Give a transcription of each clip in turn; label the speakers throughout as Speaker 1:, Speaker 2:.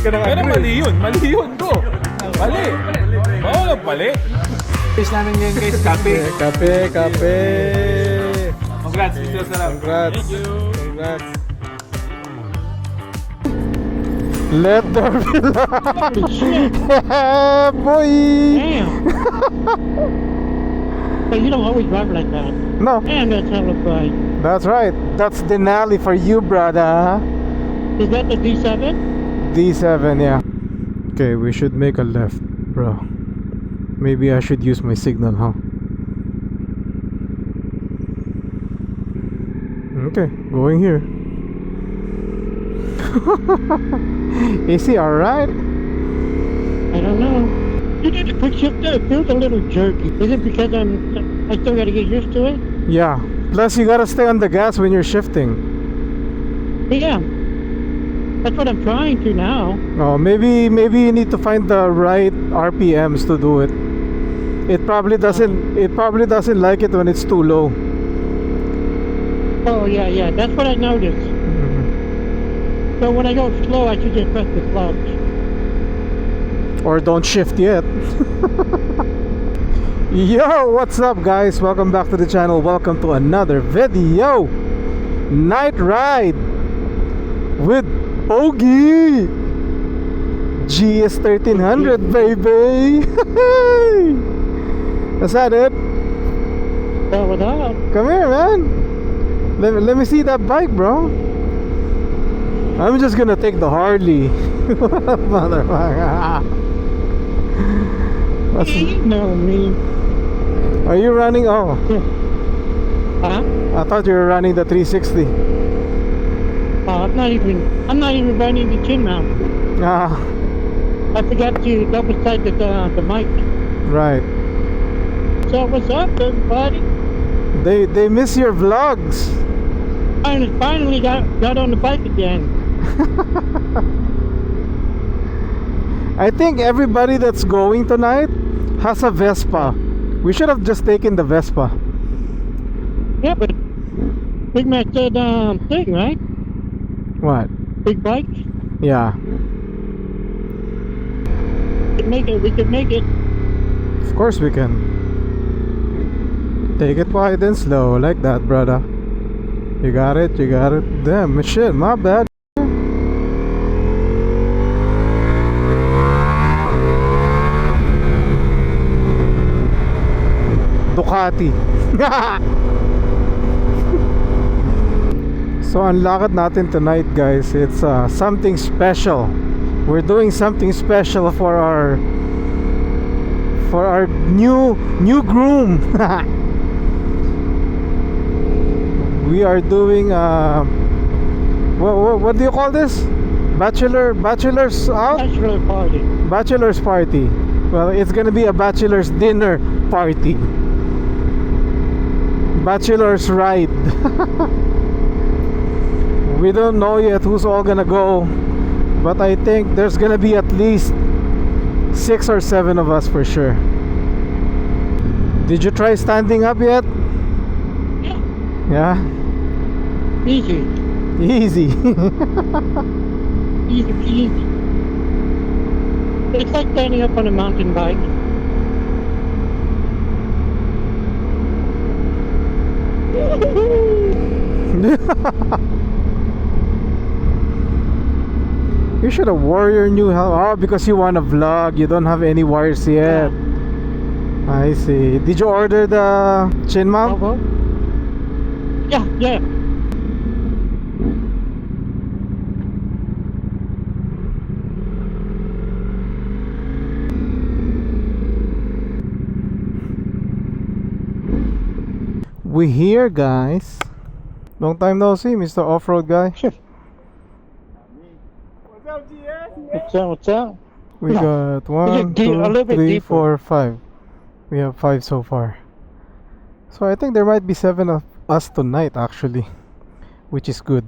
Speaker 1: ka ng
Speaker 2: Pero
Speaker 1: agree.
Speaker 2: mali yun, bro. Mali. Bawal ang mali.
Speaker 3: Fish namin ngayon guys, kape.
Speaker 1: Kape.
Speaker 3: Congrats, Mr. Sarap.
Speaker 1: Congrats. Let there be light. Yeah, boy.
Speaker 4: Damn. But you don't always drive like that.
Speaker 1: No,
Speaker 4: Man, that's hella bright.
Speaker 1: that's right. That's Denali for you, brother.
Speaker 4: Is that the D7?
Speaker 1: D7, yeah. Okay, we should make a left, bro. Maybe I should use my signal, huh? Okay, going here. Is he alright?
Speaker 4: I don't know. You did a quick shift there. It feels a little jerky. Is it because I still gotta get used to it?
Speaker 1: Yeah. Plus, you gotta stay on the gas when you're shifting.
Speaker 4: Yeah. That's what I'm trying to now.
Speaker 1: Oh, maybe you need to find the right RPMs to do it. It probably doesn't like it when it's too low.
Speaker 4: Oh, yeah. That's what I noticed. So when I go slow, I should just press the clutch.
Speaker 1: Or don't shift yet. Yo, what's up guys? Welcome back to the channel. Welcome to another video. Night ride with Pogi GS 1300, baby. Is that it?
Speaker 4: So what up?
Speaker 1: Come here, man. Let me see that bike, bro. I'm just gonna take the Harley. Motherfucker. What's-
Speaker 4: You know me.
Speaker 1: Are you running? Oh,
Speaker 4: Huh?
Speaker 1: I thought you were running the 360.
Speaker 4: Oh, I'm not even running the chin mount.
Speaker 1: Ah,
Speaker 4: I forgot to double side the mic.
Speaker 1: right.
Speaker 4: So what's up, everybody?
Speaker 1: They miss your vlogs.
Speaker 4: I finally got on the bike again.
Speaker 1: I think everybody that's going tonight has a Vespa. We should have just taken the Vespa.
Speaker 4: Yeah, but Big Mac said thing, right?
Speaker 1: What?
Speaker 4: Big bike.
Speaker 1: Yeah.
Speaker 4: We could make it.
Speaker 1: Of course we can. Take it wide and slow like that, brother. You got it. Damn, shit, my bad. Ducati. So ang lakad natin tonight, guys, it's something special. We're doing something special for our new groom. We are doing what do you call this? Bachelor's out?
Speaker 4: Bachelor party.
Speaker 1: Bachelor's party. Well, it's gonna be a bachelor's dinner party. Bachelor's ride. We don't know yet who's all gonna go, but I think there's gonna be at least 6 or 7 of us for sure. Did you try standing up yet?
Speaker 4: Yeah.
Speaker 1: Yeah?
Speaker 4: Easy.
Speaker 1: Easy.
Speaker 4: Easy. It's like standing up on a mountain bike.
Speaker 1: You should have wore your new helmet. Oh, because you want to vlog. You don't have any wires yet. I see. Did you order the chin mount?
Speaker 4: Yeah.
Speaker 1: We here, guys. Long time no see, Mr. Off-Road guy.
Speaker 4: What's up?
Speaker 1: We got 1,
Speaker 4: Is it a
Speaker 1: 2,
Speaker 4: little bit
Speaker 1: 3,
Speaker 4: deeper?
Speaker 1: 4, 5. We have 5 so far. So I think there might be 7 of us tonight actually, which is good.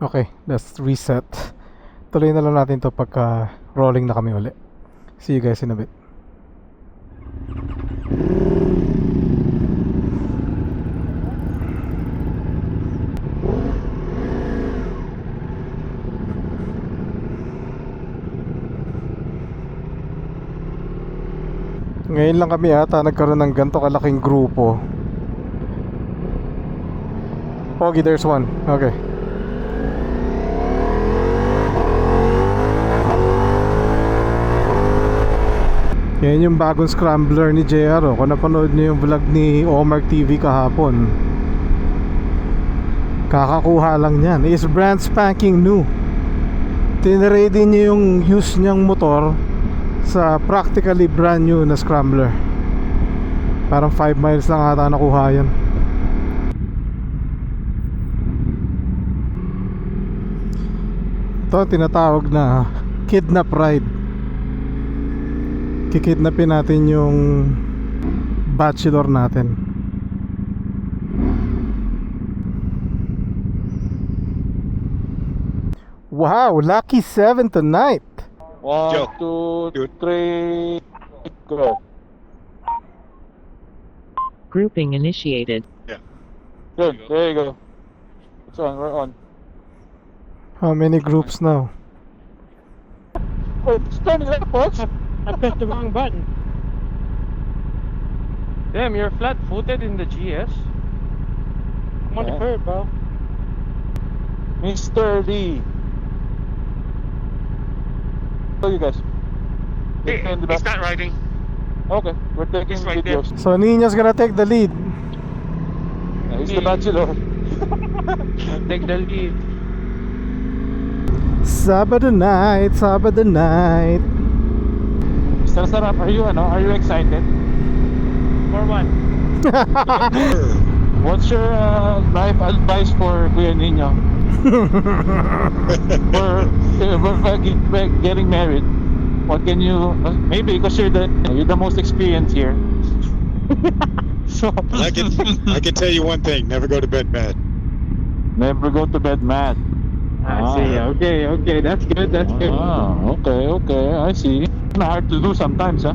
Speaker 1: Okay, let's reset. Tuloy na lang natin to pagka rolling na kami uli. See you guys in a bit. Ngayon lang kami ata nagkaroon ng ganito kalaking grupo. Pogi, there's one. Okay. Yan yung bagong scrambler ni JR. Kung napanood niyo yung vlog ni Omar TV kahapon, kakakuha lang yan. It's brand spanking new. Tinready niya yung use niyang motor sa practically brand new na scrambler. Parang 5 miles lang ata nakuha yan. Ito tinatawag na kidnap ride. Kikidnapin natin yung bachelor natin. Wow, lucky 7 tonight.
Speaker 3: 1, 2, 3, go.
Speaker 5: Grouping initiated.
Speaker 3: Good, there you go. It's on, we're on.
Speaker 1: How many groups now?
Speaker 3: Wait, it's turning left, folks.
Speaker 4: I pressed the wrong button.
Speaker 2: Damn, you're flat-footed in the GS.
Speaker 4: I'm on the
Speaker 3: Yeah.
Speaker 4: curb, bro.
Speaker 3: Mr. Lee. Show you guys.
Speaker 6: He's not riding.
Speaker 3: Okay, we're taking
Speaker 6: He's right
Speaker 3: videos.
Speaker 1: So Nina's gonna take the lead.
Speaker 3: He's the bachelor.
Speaker 2: Take the lead.
Speaker 1: Sabado night, Sabado night.
Speaker 3: Mr. Sarap, are you excited?
Speaker 2: For what?
Speaker 3: What's your life advice for Kuya Nino? for getting married? What can you maybe because you're the most experienced here. So
Speaker 7: I can tell you one thing: never go to bed mad.
Speaker 3: never go to bed mad.
Speaker 4: I see. Okay, that's good. That's good.
Speaker 3: Okay, I see. It's hard to do sometimes, huh?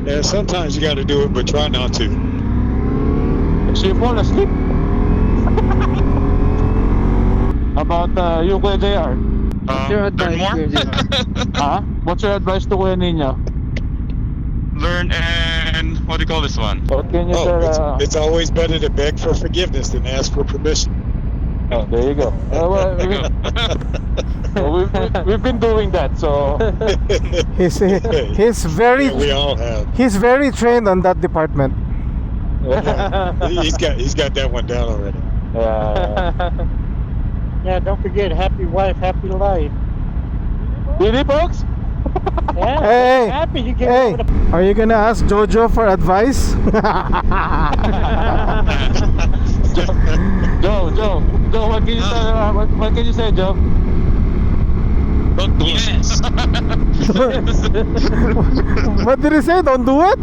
Speaker 7: Yeah, sometimes you got to do it, but try not to.
Speaker 3: So you fall asleep. How about you, Kuya JR?
Speaker 4: What's your advice,
Speaker 6: Learn more.
Speaker 4: Kuya JR?
Speaker 3: Huh? What's your advice to Kuya Nino?
Speaker 6: Learn and what do you call this one?
Speaker 3: What can you
Speaker 7: Oh,
Speaker 3: tell?
Speaker 7: it's always better to beg for forgiveness than ask for permission.
Speaker 3: Oh, there you go. We've been doing that, so
Speaker 1: He's very
Speaker 7: Yeah, we all have.
Speaker 1: he's very trained on that department.
Speaker 7: He's got that one down already.
Speaker 4: Yeah, don't forget, happy wife, happy life.
Speaker 3: Really, folks?
Speaker 4: Yeah,
Speaker 1: Hey,
Speaker 4: happy you get
Speaker 1: Hey,
Speaker 4: over the
Speaker 1: are you gonna ask Jojo for advice?
Speaker 3: Joe, what can you say? What can you say, Joe?
Speaker 6: Don't do it.
Speaker 1: What did he say? Don't do it?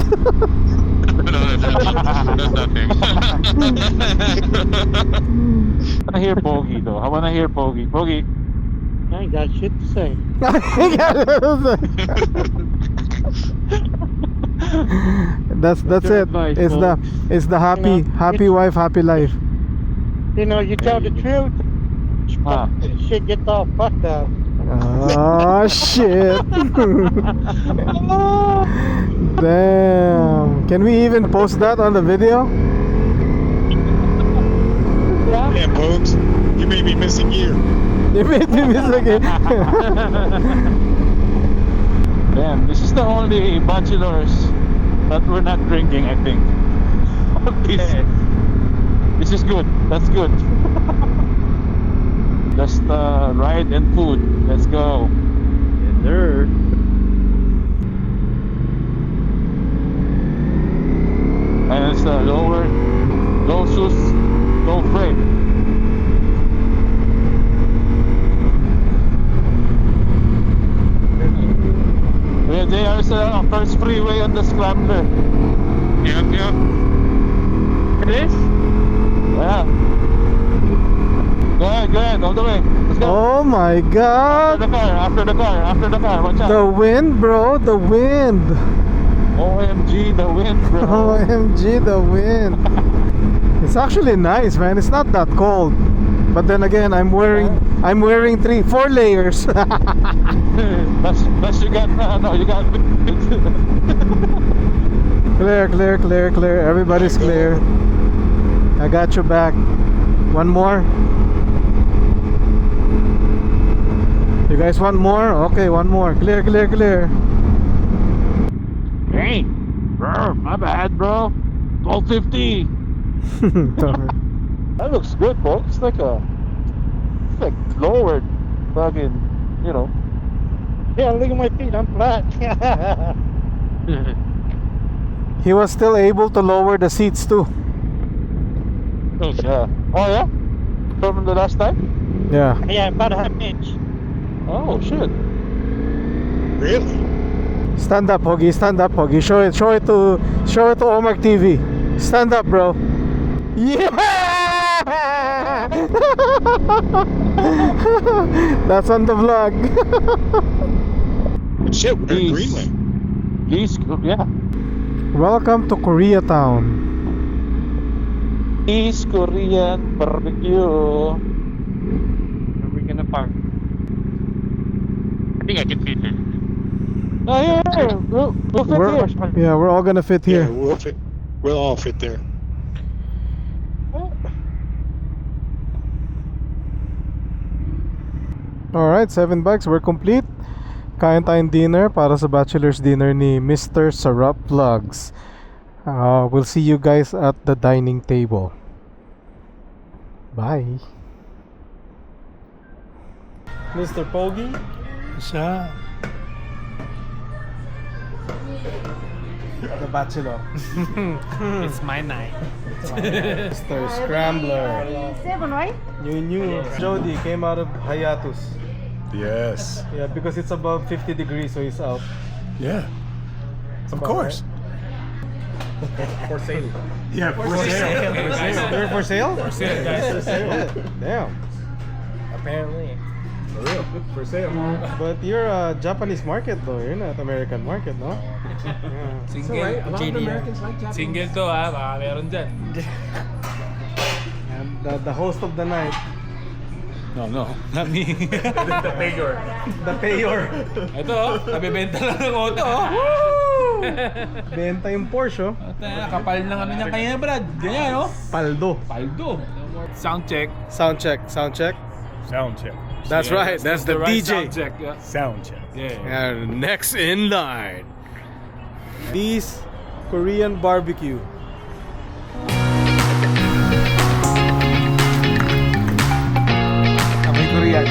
Speaker 6: No, that's nothing.
Speaker 3: I wanna hear Pogi though. I wanna hear Pogi. Pogi.
Speaker 4: I ain't got shit to say.
Speaker 1: That's
Speaker 4: your
Speaker 1: it.
Speaker 4: advice,
Speaker 1: It's the happy wife, happy life.
Speaker 4: You know, you tell the truth,
Speaker 3: Ah.
Speaker 4: shit gets all fucked up.
Speaker 1: Oh shit. Damn. Can we even post that on the video?
Speaker 7: Yeah, Pogues, you may be missing gear.
Speaker 1: You made me miss again.
Speaker 3: Damn, this is the only bachelors that we're not drinking, I think. This is good. That's good. Just ride and food. Let's go.
Speaker 4: Yes, sir.
Speaker 3: And it's low sus, low freight. They are sa first freeway on the Scrambler.
Speaker 6: Yep.
Speaker 3: It is? Yeah. Go ahead, all the way. Let's go.
Speaker 1: Oh my god.
Speaker 3: After the car, watch out.
Speaker 1: The wind, bro, the wind.
Speaker 3: OMG, the wind, bro.
Speaker 1: OMG, the wind. It's actually nice, man. It's not that cold. But then again, I'm wearing I'm wearing 4 layers.
Speaker 3: That's you got, no, you got.
Speaker 1: Clear. Everybody's clear. I got your back. One more. You guys want more? Okay, one more. Clear.
Speaker 3: Hey, bro, my bad, bro. 1250. That looks good, bro. It's like lowered, fucking, you know.
Speaker 4: Yeah, look at my feet. I'm flat.
Speaker 1: He was still able to lower the seats too.
Speaker 3: Yeah. Oh yeah. From the last time.
Speaker 1: Yeah.
Speaker 4: Yeah, about a half inch.
Speaker 3: Oh shit.
Speaker 7: Really?
Speaker 1: Stand up, Pogi. Show it to Omar TV. Stand up, bro. Yeah. That's on the vlog.
Speaker 7: Shit, we're in
Speaker 3: Jeez.
Speaker 7: Greenland.
Speaker 3: East, yeah.
Speaker 1: Welcome to Koreatown.
Speaker 3: East Korean barbecue.
Speaker 6: Where we gonna park? I think I can fit it.
Speaker 3: Oh yeah. We'll fit here.
Speaker 1: We're all gonna fit
Speaker 7: Yeah,
Speaker 1: here.
Speaker 7: we'll all fit there.
Speaker 1: Alright, 7 bikes, we're complete. Kain tayong dinner para sa bachelor's dinner ni Mr. Sarap Vlogs. We'll see you guys at the dining table. Bye. Mr. Pogi.
Speaker 2: Siya.
Speaker 1: The Bachelor.
Speaker 2: It's my night.
Speaker 1: Mr. Scrambler.
Speaker 8: 7, right?
Speaker 1: New. Jody came out of hiatus.
Speaker 2: Yes.
Speaker 1: Yeah, because it's above 50 degrees, so he's out.
Speaker 2: Yeah. Of course.
Speaker 1: For sale.
Speaker 2: Yeah, for sale.
Speaker 1: You're for sale?
Speaker 2: For sale, guys.
Speaker 1: Damn.
Speaker 2: Apparently.
Speaker 1: For real. For sale. But you're a Japanese market though. You're not American market, no? Yeah.
Speaker 2: Single. Single to ha. Baka meron dyan.
Speaker 1: And the host of the night,
Speaker 2: No, not me. The payor.
Speaker 1: the payor.
Speaker 2: Ito, nabibenta lang ng auto.
Speaker 1: Benta yung Porsche, oh.
Speaker 2: Kapal ng ano niya kanya, Brad. Ganyan, no?
Speaker 1: Paldo.
Speaker 2: Paldo. Sound check.
Speaker 1: Sound check.
Speaker 9: Sound check.
Speaker 1: That's right. That's the
Speaker 2: right
Speaker 1: DJ.
Speaker 2: Sound check. Yeah.
Speaker 9: Sound check.
Speaker 2: Yeah.
Speaker 1: And next in line, Lee's Korean barbecue. Amoy Korean.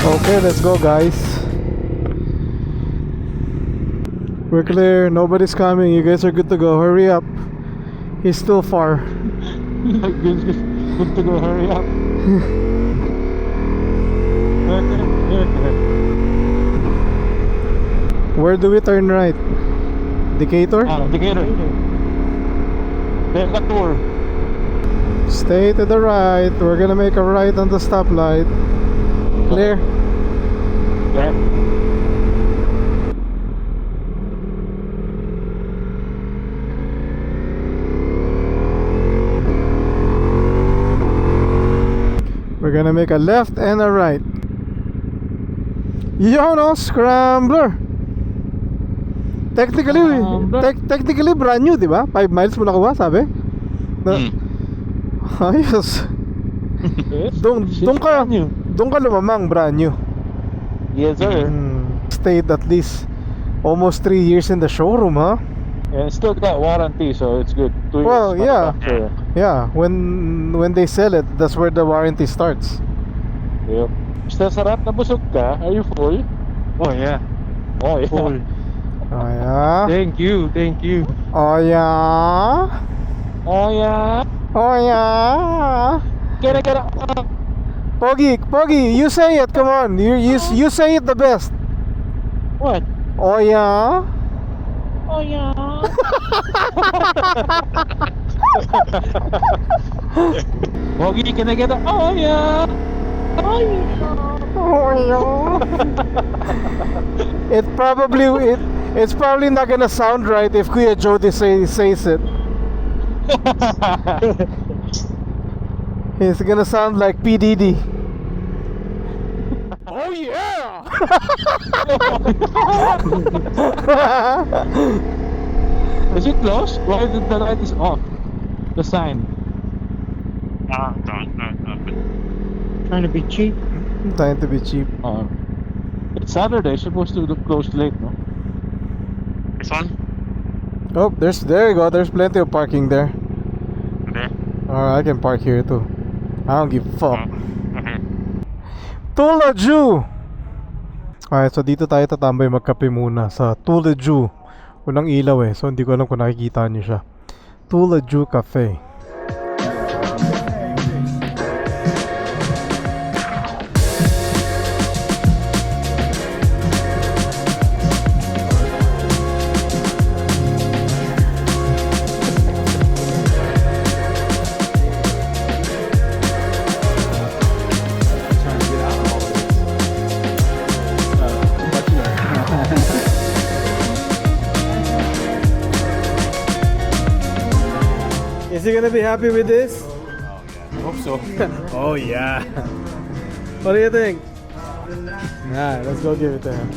Speaker 1: Okay, let's go, guys. We're clear. Nobody's coming. You guys are good to go. Hurry up. He's still far.
Speaker 3: Good to go. Hurry up.
Speaker 1: Where do we turn right? Decatur?
Speaker 3: Decatur. Decatur.
Speaker 1: Stay to the right. We're gonna make a right on the stoplight. Clear?
Speaker 3: Yeah.
Speaker 1: We're gonna make a left and a right. Yun, no? Scrambler. Technically brand new, di ba? 5 miles mo nakuha, sabi? Ayos. Doon ka lumamang brand new.
Speaker 3: Yes, sir.
Speaker 1: Stayed at least almost 3 years in the showroom, huh?
Speaker 3: And it's still got warranty, so it's good. 2 years.
Speaker 1: Well, yeah.
Speaker 3: manufacturer.
Speaker 1: Yeah, when they sell it, that's where the warranty starts.
Speaker 3: Yep. Mr. Sarap, nabusog ka? Are you full?
Speaker 4: Oh, yeah.
Speaker 3: Oh, yeah.
Speaker 4: Full.
Speaker 1: Oh yeah.
Speaker 4: Thank you.
Speaker 1: Oh yeah.
Speaker 3: Oh, yeah.
Speaker 1: Oh yeah.
Speaker 3: Get it.
Speaker 1: Pogi, you say it. Come on, you say it the best.
Speaker 4: What?
Speaker 1: Oh yeah.
Speaker 4: Oh, yeah.
Speaker 3: Pogi, can I get a... Oh, yeah.
Speaker 4: Oh, yeah.
Speaker 1: Oh yeah. It's probably not gonna sound right if Kuya Jody says it. It's gonna sound like P. Diddy. Oh yeah!
Speaker 3: Is it closed? Why the light is off? The sign.
Speaker 6: No.
Speaker 4: Trying to be cheap.
Speaker 1: Trying to be cheap.
Speaker 3: It's Saturday. Supposed to look closed late, no?
Speaker 6: This one?
Speaker 1: Oh, there you go. There's plenty of parking there.
Speaker 6: There.
Speaker 1: Alright, I can park here too. I don't give a fuck.
Speaker 6: Okay.
Speaker 1: Tulaju! Alright, so dito tayo tatambay magkape muna sa Tulaju. Walang ilaw eh, so hindi ko alam kung nakikita niyo siya. Tulaju Cafe. Is he gonna be happy with this?
Speaker 2: I hope so. Oh yeah.
Speaker 1: What do you think? Nah, let's go give it to him.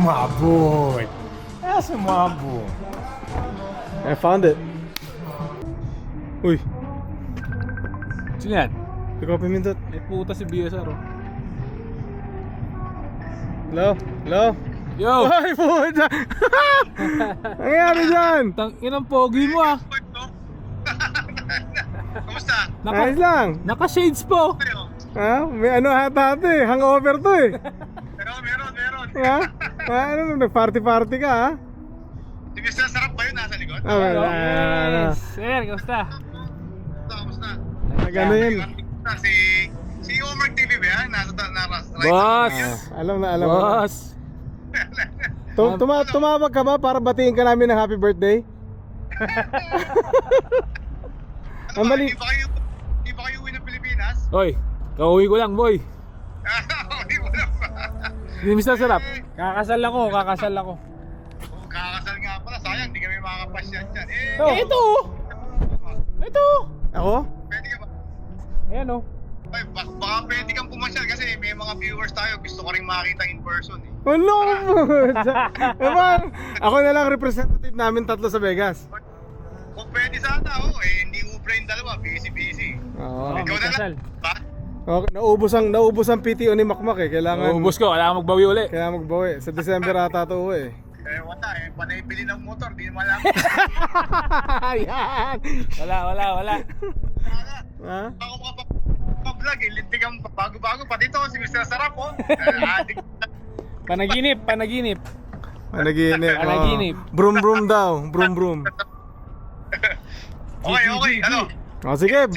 Speaker 2: My boy. That's my boy.
Speaker 1: I found it. Uy,
Speaker 2: Sino yan?
Speaker 1: pick up him in that.
Speaker 2: May puta si BSR oh.
Speaker 1: Hello? Hello?
Speaker 2: Yo!
Speaker 1: Ay, puta! Nangyari dyan?
Speaker 2: Tang inang pogi mo ah.
Speaker 6: Kamusta?
Speaker 1: Ayos lang.
Speaker 2: Naka-shades po.
Speaker 1: Ha? May ano hata eh. Hangover to eh.
Speaker 6: Meron.
Speaker 1: Ha? Ano, nag-party-party ka ha?
Speaker 6: Si Mr. Sarap ba yun nasa likod?
Speaker 1: Ah, wala.
Speaker 2: Sir, kamusta?
Speaker 6: Kamusta?
Speaker 1: Nag-ano yun?
Speaker 6: Si Omar TV ba yan? Nasa
Speaker 2: Boss!
Speaker 1: Alam na, alam mo na.
Speaker 2: Boss!
Speaker 1: Tumawag ka ba para batiin ka namin ng happy birthday? Ang mali.
Speaker 6: Hindi ba kayo uwi ng Pilipinas?
Speaker 2: Oy, kauwi ko lang boy.
Speaker 6: Uwi mo na ba?
Speaker 2: Hindi Mr. Sarap. Kakasal ako.
Speaker 6: Oh, kakasal nga pala. Sayang, hindi kami makakapasyan dyan.
Speaker 2: Ito! Ito!
Speaker 1: Ako?
Speaker 6: Pwede ka ba?
Speaker 2: Ayan oh.
Speaker 6: Ay, baka pwede kang pumasyal kasi may mga viewers tayo. Gusto ko rin makita in person eh.
Speaker 1: Hello! Ako na lang representative namin tatlo sa Vegas.
Speaker 6: Kung pwede sana, hindi ubra yung dalawa. Busy.
Speaker 1: Oo.
Speaker 6: Ikaw na lang. Ba?
Speaker 1: Okay, naubos ang PTO ni Makmak eh. Kailangan
Speaker 2: Ubus ko, kailangan magbawi uli.
Speaker 1: Kailangan magbawi. Sa December ata to eh.
Speaker 6: Wala panay bili ng motor. Di naman lang.
Speaker 1: Ayan!
Speaker 2: Wala.
Speaker 1: Ha?
Speaker 6: Ako vlog eh. Lintigang bago-bago. Pati to, si Mr. Sarap Adik.
Speaker 2: Panaginip.
Speaker 1: Panaginip.
Speaker 2: Panaginip.
Speaker 1: Brum daw. Brum.
Speaker 6: Okay. Ano?
Speaker 1: O sige,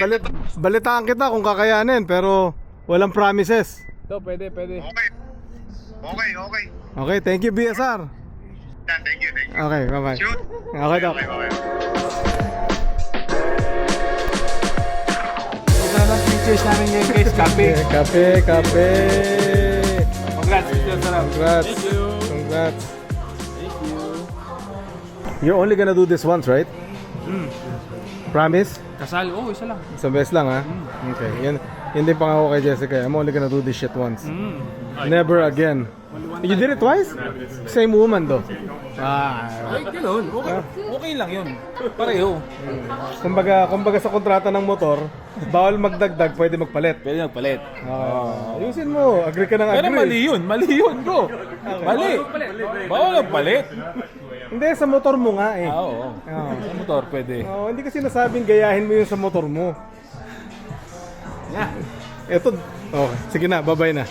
Speaker 1: balitaan kita kung kakayanin pero walang promises.
Speaker 2: Ito, pwede.
Speaker 6: Okay.
Speaker 1: Okay, thank you BSR.
Speaker 6: Yeah, thank you.
Speaker 1: Okay, bye-bye.
Speaker 6: Shoot.
Speaker 1: Okay, Doc.
Speaker 6: Okay.
Speaker 2: Ito na lang pictures namin ngayon guys. Kape.
Speaker 1: Kape.
Speaker 2: Congrats, Mr. Sarap.
Speaker 1: Congrats.
Speaker 2: Thank you.
Speaker 1: Congrats.
Speaker 2: Thank you.
Speaker 1: You're only gonna do this once, right? Promise?
Speaker 2: Kasal? Oo, isa lang.
Speaker 1: Isang beses lang ha? Okay, yan din pangako kay Jessica. I'm only gonna do this shit once. Never again. You did it twice? Same woman though.
Speaker 2: Ay, ganun. Okay lang yun. Pareho.
Speaker 1: Kumbaga sa kontrata ng motor, bawal magdagdag, pwede magpalit.
Speaker 2: Pwede nagpalit.
Speaker 1: Ayusin mo, agree ka ng agree.
Speaker 2: Pero mali yun bro. Mali. Bawal nagpalit.
Speaker 1: Hindi, sa motor mo nga eh.
Speaker 2: Oo. Sa motor pwede.
Speaker 1: Hindi kasi nasabing gayahin mo yun sa motor mo. Eto, okay, sige na, bye-bye na.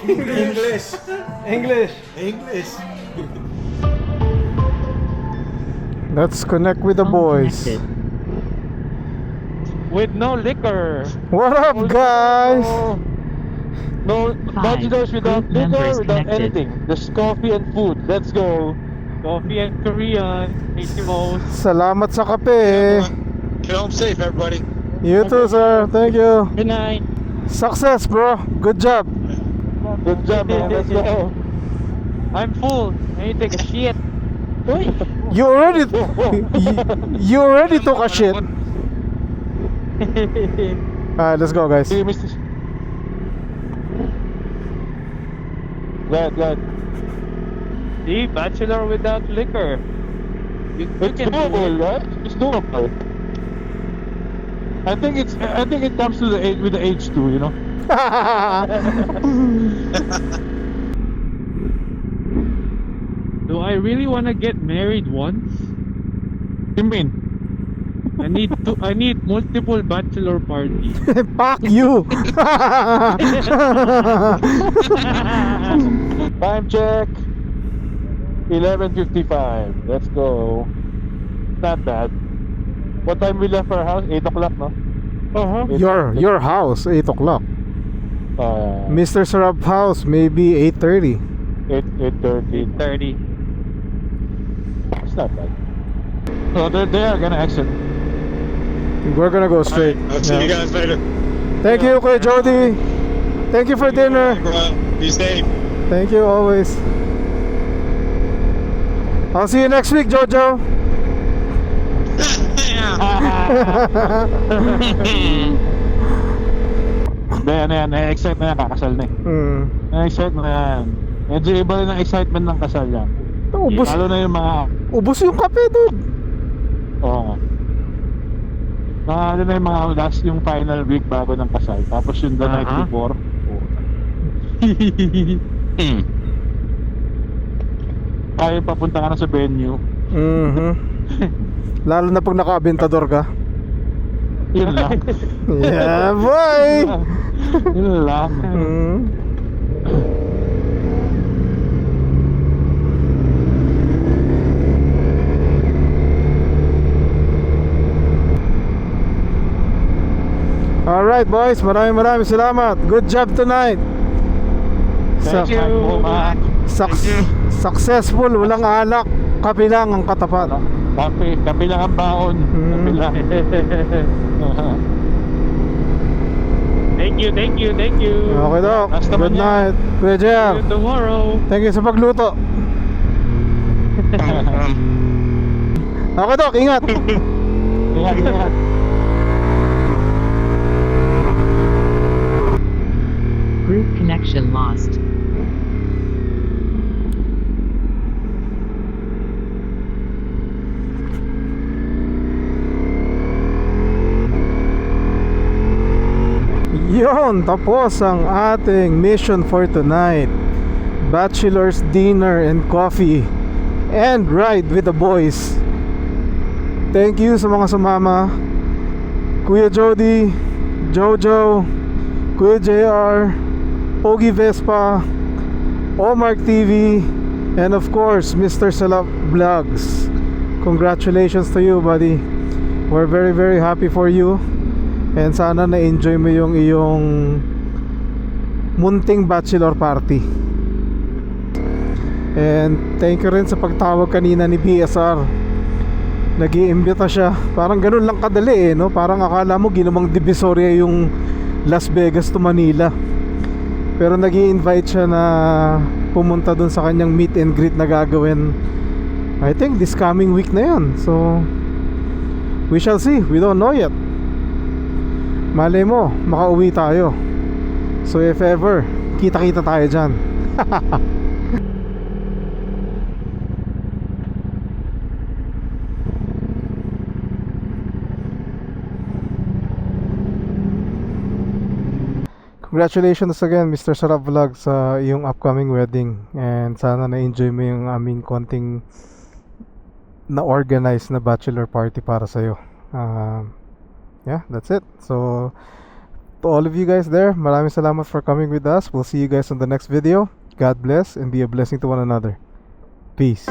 Speaker 1: English. Let's connect with the boys.
Speaker 3: With no liquor.
Speaker 1: What up, guys?
Speaker 3: No
Speaker 5: Five.
Speaker 3: bachelors without
Speaker 5: Group members
Speaker 3: liquor, without
Speaker 5: connected.
Speaker 3: anything. Just coffee and food. Let's go. Coffee and Korean. HMOs.
Speaker 1: Salamat sa kape.
Speaker 7: Get home safe, everybody.
Speaker 1: You too, sir. Thank you.
Speaker 4: Good night.
Speaker 1: Success, bro. Good job.
Speaker 3: Good job, man. Let's go.
Speaker 4: I'm full. I need to take a shit. Uy!
Speaker 1: You already you already took a shit. Alright, let's go, guys.
Speaker 3: See you, Mr. Glad.
Speaker 4: See, bachelor without liquor. You
Speaker 3: It's
Speaker 4: can do
Speaker 3: doable,
Speaker 4: it.
Speaker 3: right? It's doable. I think it comes to the age with the age too, you know.
Speaker 4: Do I really want to get married once?
Speaker 3: You mean?
Speaker 4: I need multiple bachelor parties.
Speaker 1: Fuck you.
Speaker 3: Time check. 11:55. Let's go. Not bad. What time we left our house? 8 o'clock, no?
Speaker 4: Uh-huh.
Speaker 1: Your house 8 o'clock.
Speaker 3: Uh,
Speaker 1: Mr. Sarap house maybe 8:30.
Speaker 3: 8:30.
Speaker 4: 30.
Speaker 3: It's not bad. So they are gonna exit.
Speaker 1: We're gonna go straight.
Speaker 7: I'll see you
Speaker 1: Yeah.
Speaker 7: guys later.
Speaker 1: Thank you, Kuya Jody. Thank you for dinner.
Speaker 7: Bro, be safe.
Speaker 1: Thank you always. I'll see you next week, Jojo.
Speaker 3: Na-excite na yan, kakasal na eh. Na-excite na yan. Medyo iba rin ang excitement ng kasal yan.
Speaker 1: Ubus,
Speaker 3: Lalo na yung mga,
Speaker 1: ubus yung kape, dude.
Speaker 3: oo. Ano na yung mga last, yung final week bago ng kasal. Tapos yung the night before. Tayo papunta ka na sa venue.
Speaker 1: Lalo na pag naka-aventador ka.
Speaker 3: Yun lang.
Speaker 1: Yeah, boy.
Speaker 3: Yun lang.
Speaker 1: Alright, boys. Maraming salamat. Good job tonight.
Speaker 3: Thank you.
Speaker 1: Successful. Walang alak. Kape lang ang katapat.
Speaker 3: Kape lang ang baon. Kape lang.
Speaker 4: Thank you.
Speaker 1: Okay, Doc.
Speaker 3: Basta
Speaker 1: Good
Speaker 3: man yan.
Speaker 1: night. Kuya
Speaker 4: See
Speaker 1: JR.
Speaker 4: you tomorrow.
Speaker 1: Thank you sa pagluto. Okay, Doc. Ingat.
Speaker 3: Ingat.
Speaker 5: Group connection lost.
Speaker 1: Yon, tapos ang ating mission for tonight. Bachelor's dinner and coffee and ride with the boys. Thank you sa mga sumama. Kuya Jody, Jojo, Kuya JR, Pogi Vespa, Omark TV, and of course Mr. Salap Vlogs. Congratulations to you, buddy. We're very happy for you. And sana na-enjoy mo yung iyong munting bachelor party. And thank you rin sa pagtawag kanina ni BSR. Nag-iimbita siya. Parang ganun lang kadali eh, no? Parang akala mo ginawang Divisoria yung Las Vegas to Manila. Pero nag-i-invite siya na pumunta dun sa kanyang meet and greet na gagawin. I think this coming week na yan. So we shall see. We don't know yet. Malay mo, makauwi tayo. So if ever, kita-kita tayo dyan. Congratulations again, Mr. Sarap Vlog, sa iyong upcoming wedding. And sana na-enjoy mo yung aming konting na-organize na bachelor party para sa'yo. Yeah, that's it. So to all of you guys there, maraming salamat for coming with us. We'll see you guys on the next video. God bless and be a blessing to one another. Peace.